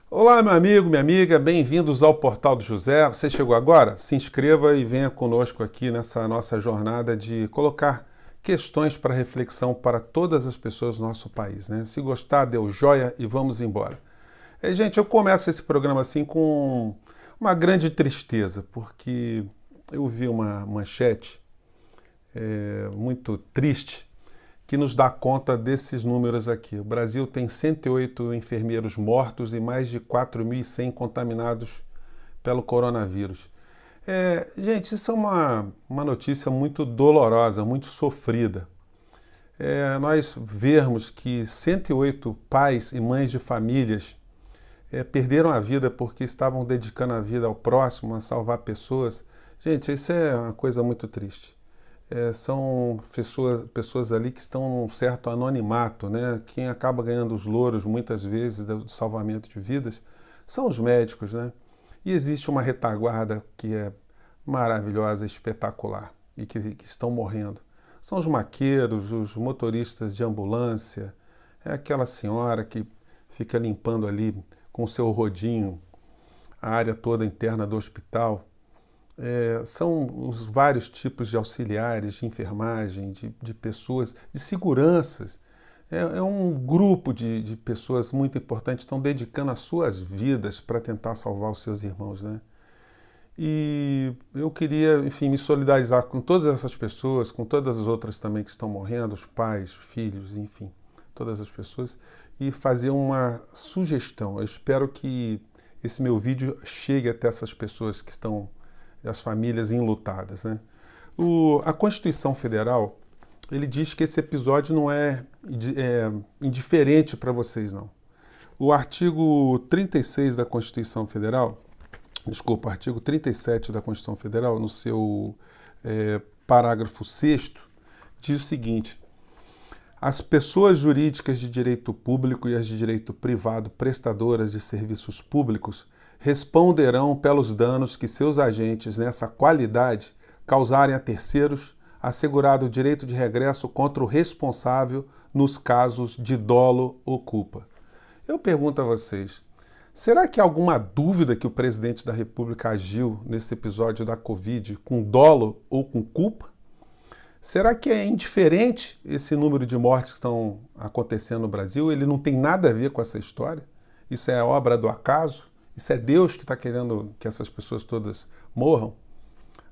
Olá, meu amigo, minha amiga, bem-vindos ao Portal do José. Você chegou agora? Se inscreva e venha conosco aqui nessa nossa jornada de colocar questões para reflexão para todas as pessoas do nosso país, né? Se gostar, dê o joia e vamos embora. Gente, eu começo esse programa assim com uma grande tristeza, porque eu vi uma manchete muito triste que nos dá conta desses números aqui. O Brasil tem 108 enfermeiros mortos e mais de 4.100 contaminados pelo coronavírus. Gente, isso é uma notícia muito dolorosa, muito sofrida. Nós vermos que 108 pais e mães de famílias perderam a vida porque estavam dedicando a vida ao próximo, a salvar pessoas. Gente, isso é uma coisa muito triste. São pessoas ali que estão num certo anonimato, né? Quem acaba ganhando os louros muitas vezes do salvamento de vidas são os médicos, né? E existe uma retaguarda que é maravilhosa, espetacular e que estão morrendo. São os maqueiros, os motoristas de ambulância, é aquela senhora que fica limpando ali com o seu rodinho a área toda interna do hospital. São os vários tipos de auxiliares, de enfermagem, de pessoas, de seguranças. É um grupo de pessoas muito importantes que estão dedicando as suas vidas para tentar salvar os seus irmãos, né? E eu queria, enfim, me solidarizar com todas essas pessoas, com todas as outras também que estão morrendo, os pais, filhos, enfim, todas as pessoas, e fazer uma sugestão. Eu espero que esse meu vídeo chegue até essas pessoas que estão, as famílias enlutadas, né? A Constituição Federal, ele diz que esse episódio não é indiferente para vocês, não. O artigo 36 da Constituição Federal, desculpa, artigo 37 da Constituição Federal, no seu parágrafo 6º, diz o seguinte: as pessoas jurídicas de direito público e as de direito privado prestadoras de serviços públicos responderão pelos danos que seus agentes nessa qualidade causarem a terceiros, assegurado o direito de regresso contra o responsável nos casos de dolo ou culpa. Eu pergunto a vocês, será que há alguma dúvida que o presidente da República agiu nesse episódio da Covid com dolo ou com culpa? Será que é indiferente esse número de mortes que estão acontecendo no Brasil? Ele não tem nada a ver com essa história? Isso é obra do acaso? Isso é Deus que está querendo que essas pessoas todas morram?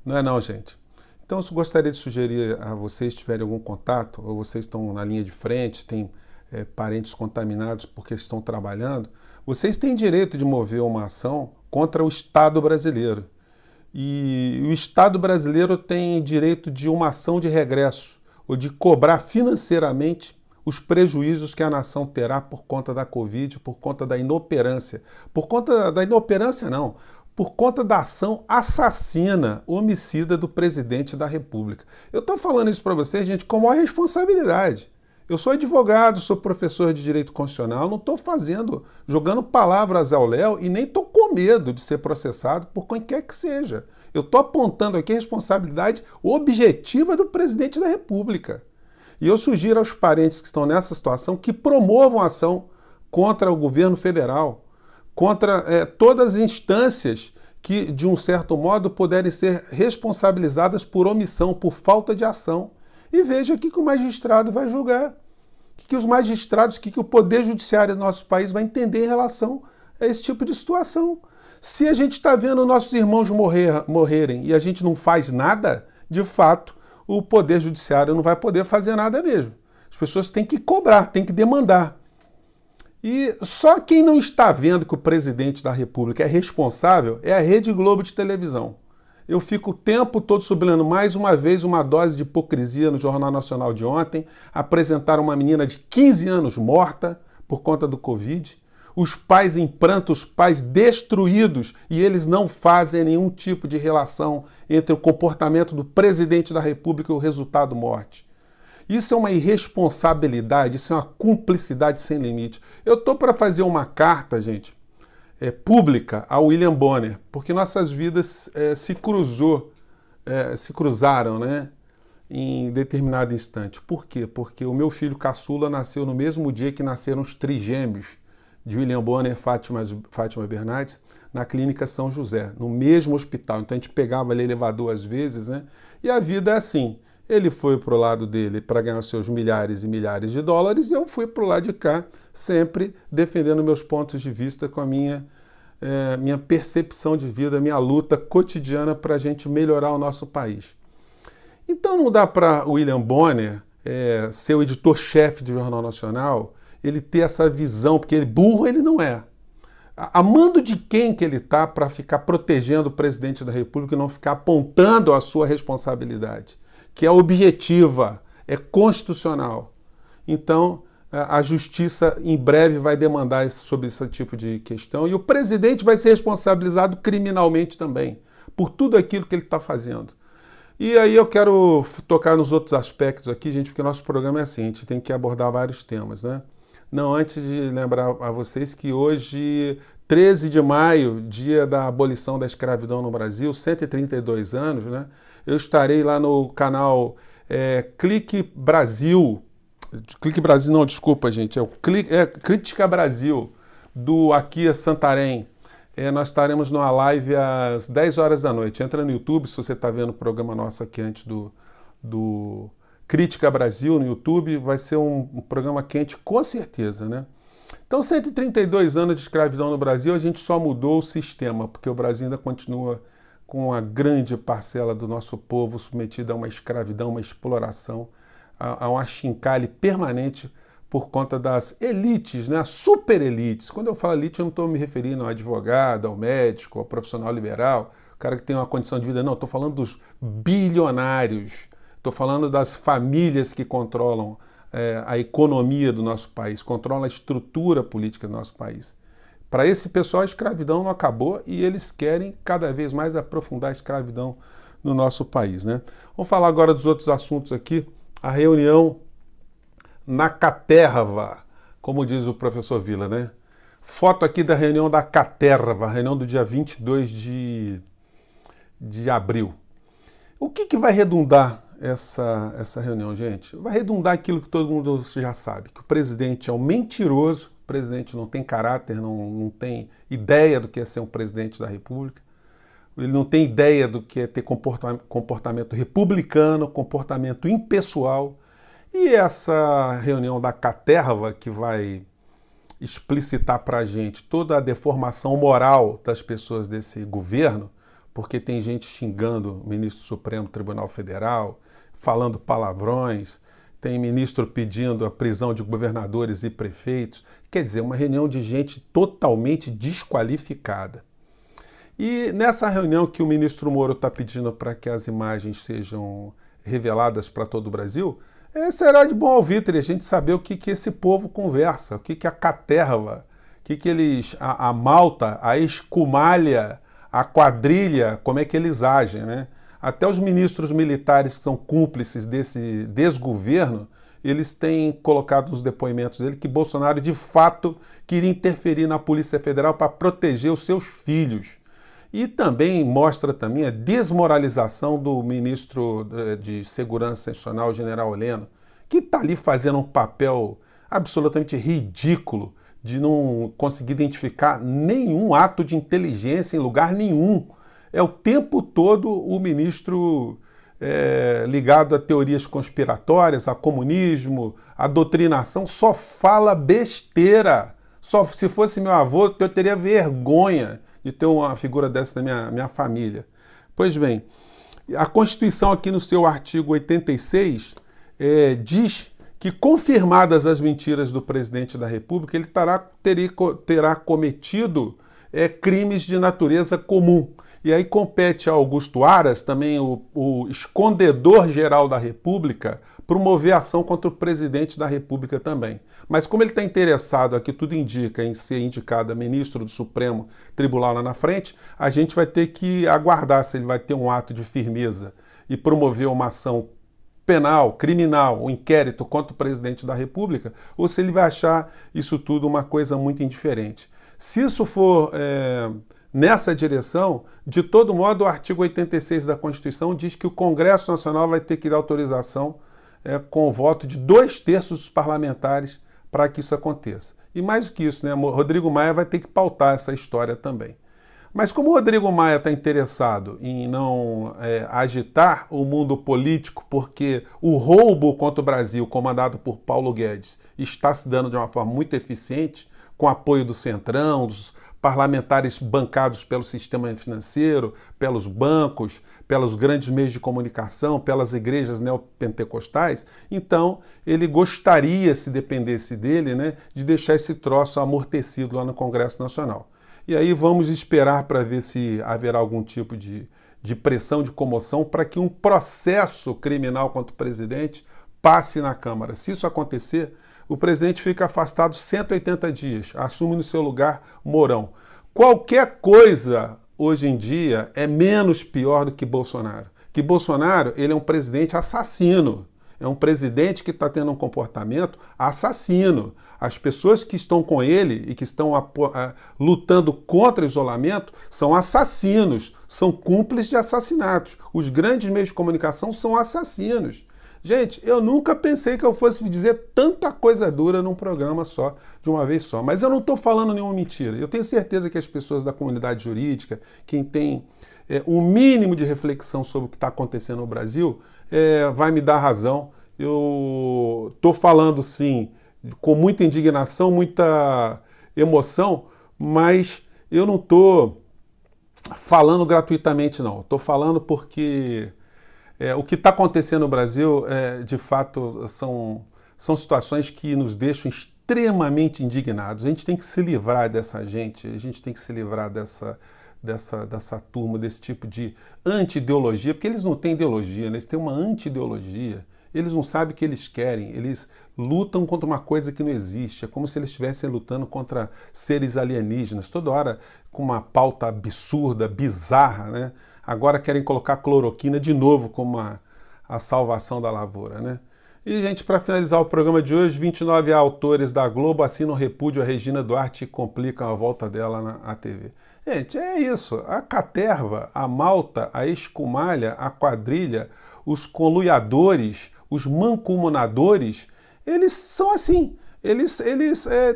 Não é não, gente. Então, eu gostaria de sugerir a vocês, se tiverem algum contato, ou vocês estão na linha de frente, têm parentes contaminados porque estão trabalhando, vocês têm direito de mover uma ação contra o Estado brasileiro. E o Estado brasileiro tem direito de uma ação de regresso, ou de cobrar financeiramente os prejuízos que a nação terá por conta da Covid, por conta da inoperância. Por conta da inoperância, não. Por conta da ação assassina, homicida do presidente da República. Eu estou falando isso para vocês, gente, com a maior responsabilidade. Eu sou advogado, sou professor de direito constitucional, não estou jogando palavras ao léu e nem estou com medo de ser processado por quem quer que seja. Eu estou apontando aqui a responsabilidade objetiva do presidente da República. E eu sugiro aos parentes que estão nessa situação que promovam ação contra o governo federal, contra todas as instâncias que, de um certo modo, puderem ser responsabilizadas por omissão, por falta de ação. E veja o que o magistrado vai julgar, o que os magistrados, o que o Poder Judiciário do nosso país vai entender em relação a esse tipo de situação. Se a gente está vendo nossos irmãos morrerem e a gente não faz nada, de fato, o Poder Judiciário não vai poder fazer nada mesmo. As pessoas têm que cobrar, têm que demandar. E só quem não está vendo que o presidente da República é responsável é a Rede Globo de televisão. Eu fico o tempo todo sublinhando mais uma vez uma dose de hipocrisia no Jornal Nacional de ontem. Apresentaram uma menina de 15 anos morta por conta do Covid. Os pais em pranto, os pais destruídos, e eles não fazem nenhum tipo de relação entre o comportamento do presidente da República e o resultado morte. Isso é uma irresponsabilidade, isso é uma cumplicidade sem limite. Eu estou para fazer uma carta, gente, pública ao William Bonner, porque nossas vidas se cruzaram, né, em determinado instante. Por quê? Porque o meu filho caçula nasceu no mesmo dia que nasceram os trigêmeos de William Bonner e Fátima Bernardes na Clínica São José, no mesmo hospital. Então a gente pegava ali elevador às vezes, né? E a vida é assim. Ele foi para o lado dele para ganhar seus milhares e milhares de dólares e eu fui para o lado de cá, sempre defendendo meus pontos de vista com a minha percepção de vida, minha luta cotidiana para a gente melhorar o nosso país. Então não dá para William Bonner ser o editor-chefe do Jornal Nacional, ele ter essa visão, porque ele burro ele não é. A mando de quem que ele está para ficar protegendo o presidente da República e não ficar apontando a sua responsabilidade, que é objetiva, é constitucional. Então, a justiça em breve vai demandar sobre esse tipo de questão e o presidente vai ser responsabilizado criminalmente também, por tudo aquilo que ele está fazendo. E aí eu quero tocar nos outros aspectos aqui, gente, porque nosso programa é assim, a gente tem que abordar vários temas, né? Não, antes de lembrar a vocês que hoje, 13 de maio, dia da abolição da escravidão no Brasil, 132 anos, né? Eu estarei lá no canal Clique Brasil, não, desculpa, gente, Crítica Brasil, do Akia Santarém. Nós estaremos numa live às 10 horas da noite. Entra no YouTube, se você está vendo o programa nosso aqui antes do Crítica Brasil no YouTube, vai ser um programa quente, com certeza, né? Então, 132 anos de escravidão no Brasil, a gente só mudou o sistema, porque o Brasil ainda continua com uma grande parcela do nosso povo submetida a uma escravidão, uma exploração, a um achincalhe permanente por conta das elites, né? As super elites. Quando eu falo elite, eu não estou me referindo ao advogado, ao médico, ao profissional liberal, o cara que tem uma condição de vida, não, estou falando dos bilionários. Estou falando das famílias que controlam a economia do nosso país, controlam a estrutura política do nosso país. Para esse pessoal, a escravidão não acabou e eles querem cada vez mais aprofundar a escravidão no nosso país, né? Vamos falar agora dos outros assuntos aqui. A reunião na Caterva, como diz o professor Vila, né? Foto aqui da reunião da Caterva, reunião do dia 22 de abril. O que vai redundar essa reunião, gente? Vai redundar aquilo que todo mundo já sabe, que o presidente é um mentiroso, o presidente não tem caráter, não tem ideia do que é ser um presidente da República, ele não tem ideia do que é ter comportamento republicano, comportamento impessoal, e essa reunião da Caterva, que vai explicitar para a gente toda a deformação moral das pessoas desse governo, porque tem gente xingando o ministro do Supremo Tribunal Federal, falando palavrões, tem ministro pedindo a prisão de governadores e prefeitos. Quer dizer, uma reunião de gente totalmente desqualificada. E nessa reunião que o ministro Moro está pedindo para que as imagens sejam reveladas para todo o Brasil, será de bom alvitre a gente saber o que esse povo conversa, o que a Caterva, o que eles, a malta, a escumalha, a quadrilha, como é que eles agem, né? Até os ministros militares que são cúmplices desse desgoverno, eles têm colocado nos depoimentos dele que Bolsonaro de fato queria interferir na Polícia Federal para proteger os seus filhos. E também mostra também a desmoralização do ministro de Segurança Nacional, general Heleno, que está ali fazendo um papel absolutamente ridículo de não conseguir identificar nenhum ato de inteligência em lugar nenhum. É o tempo todo o ministro ligado a teorias conspiratórias, a comunismo, a doutrinação, só fala besteira. Se fosse meu avô, eu teria vergonha de ter uma figura dessa na minha família. Pois bem, a Constituição aqui no seu artigo 86 diz que, confirmadas as mentiras do presidente da República, ele terá cometido crimes de natureza comum. E aí compete a Augusto Aras, também o escondedor-geral da República, promover ação contra o presidente da República também. Mas como ele está interessado, aqui tudo indica, em ser indicado a ministro do Supremo Tribunal lá na frente, a gente vai ter que aguardar se ele vai ter um ato de firmeza e promover uma ação penal, criminal, um inquérito contra o presidente da República, ou se ele vai achar isso tudo uma coisa muito indiferente. Se isso for nessa direção, de todo modo, o artigo 86 da Constituição diz que o Congresso Nacional vai ter que dar autorização com o voto de 2/3 dos parlamentares para que isso aconteça. E mais do que isso, né? Rodrigo Maia vai ter que pautar essa história também. Mas como o Rodrigo Maia está interessado em não agitar o mundo político, porque o roubo contra o Brasil, comandado por Paulo Guedes, está se dando de uma forma muito eficiente, com apoio do Centrão, dos parlamentares bancados pelo sistema financeiro, pelos bancos, pelos grandes meios de comunicação, pelas igrejas neopentecostais, então ele gostaria, se dependesse dele, né, de deixar esse troço amortecido lá no Congresso Nacional. E aí vamos esperar para ver se haverá algum tipo de pressão, de comoção, para que um processo criminal contra o presidente passe na Câmara. Se isso acontecer, o presidente fica afastado 180 dias, assume no seu lugar Mourão. Qualquer coisa, hoje em dia, é menos pior do que Bolsonaro. Que Bolsonaro, ele é um presidente assassino. É um presidente que está tendo um comportamento assassino. As pessoas que estão com ele e que estão lutando contra o isolamento são assassinos, são cúmplices de assassinatos. Os grandes meios de comunicação são assassinos. Gente, eu nunca pensei que eu fosse dizer tanta coisa dura num programa só, de uma vez só. Mas eu não estou falando nenhuma mentira. Eu tenho certeza que as pessoas da comunidade jurídica, quem tem um mínimo de reflexão sobre o que está acontecendo no Brasil, vai me dar razão. Eu estou falando, sim, com muita indignação, muita emoção, mas eu não estou falando gratuitamente, não. Estou falando porque o que está acontecendo no Brasil, de fato, são situações que nos deixam extremamente indignados. A gente tem que se livrar dessa gente, a gente tem que se livrar dessa turma, desse tipo de anti-ideologia, porque eles não têm ideologia, né? Eles têm uma anti-ideologia. Eles não sabem o que eles querem, eles lutam contra uma coisa que não existe. É como se eles estivessem lutando contra seres alienígenas, toda hora com uma pauta absurda, bizarra, né? Agora querem colocar cloroquina de novo como a salvação da lavoura, né? E, gente, para finalizar o programa de hoje, 29 autores da Globo assinam repúdio a Regina Duarte e complicam a volta dela à TV. Gente, é isso. A caterva, a malta, a escumalha, a quadrilha, os conluiadores, os mancomunadores, eles são assim. Eles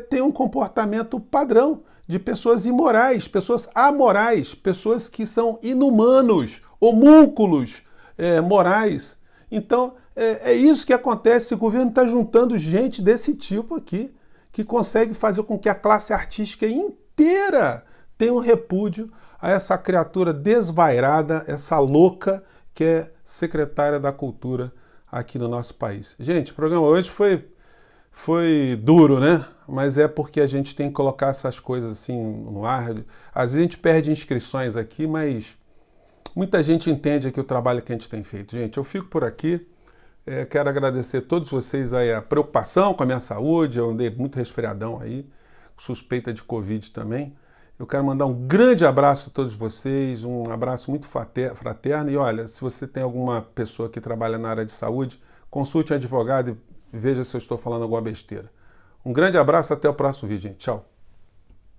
têm um comportamento padrão de pessoas imorais, pessoas amorais, pessoas que são inumanos, homúnculos morais. Então, é isso que acontece. O governo está juntando gente desse tipo aqui, que consegue fazer com que a classe artística inteira tenha um repúdio a essa criatura desvairada, essa louca que é secretária da Cultura aqui no nosso país. Gente, o programa hoje foi duro, né? Mas é porque a gente tem que colocar essas coisas assim no ar. Às vezes a gente perde inscrições aqui, mas muita gente entende aqui o trabalho que a gente tem feito. Gente, eu fico por aqui. Quero agradecer a todos vocês aí a preocupação com a minha saúde. Eu andei muito resfriadão aí, suspeita de Covid também. Eu quero mandar um grande abraço a todos vocês, um abraço muito fraterno. E olha, se você tem alguma pessoa que trabalha na área de saúde, consulte um advogado e veja se eu estou falando alguma besteira. Um grande abraço, até o próximo vídeo, gente. Tchau.